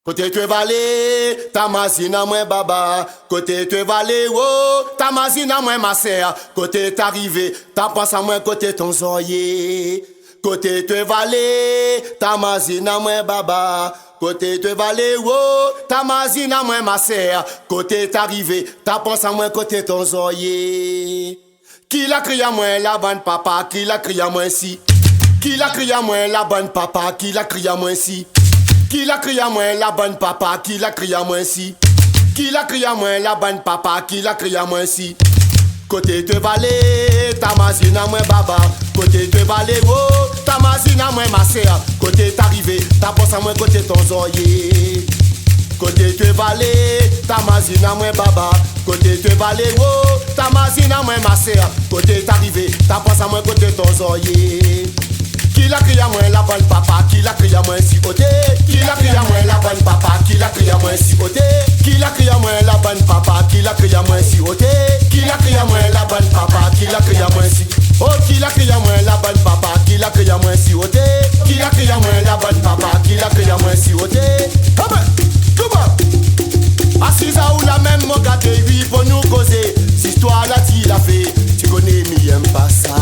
Côté te valé, ta mazina moins baba. Côté te valé, oh, ta mazina moins ma sœur. Côté t'arrivé, ta pense à moi côté ton zoyer. Côté te valé, ta mazina moins baba. Côté te valé, oh, ta mazina moins ma sœur. Côté t'arrivé, ta pense à moi côté ton zoyer. Qui l'a crié à moi la bonne papa, qui l'a crié à moi si. Qui l'a crié à moi la bonne papa, qui l'a crié à moi si. Qui l'a crié à moi la bonne papa, qui l'a crié à moi si. Qui l'a crié à moi la bonne papa, qui l'a crié à moi si. Côté te valé, ta mazina moi baba. Côté te valé, oh, ta mazina moi ma sœur. Côté t'arrivé, ta pense à moi côté ton zoyer. Côté te valé, ta mazina moi baba. Côté te valé, oh, ta mazina moi ma sœur. Côté t'arrivé, ta pense à moi côté ton zoyer. Qui l'a crié à moi la bonne papa, qui l'a crié à moi si côté. Qui l'a crié à moi la bonne papa, qui l'a crié à moi si côté. Qui l'a crié à moi la bonne papa, qui l'a crié à moi si côté. Qui l'a crié à moi la bonne papa, qui l'a crié à moi si. Oh, qui l'a crié à moi la bonne papa, qui l'a crié à moi si côté. Qui l'a crié à moi la bonne papa, qui l'a crié à moi si côté. Assise à où la même mon gâté, oui, pour nous causer. Si toi là tu l'as fait, tu connais, mais j'aime pas ça.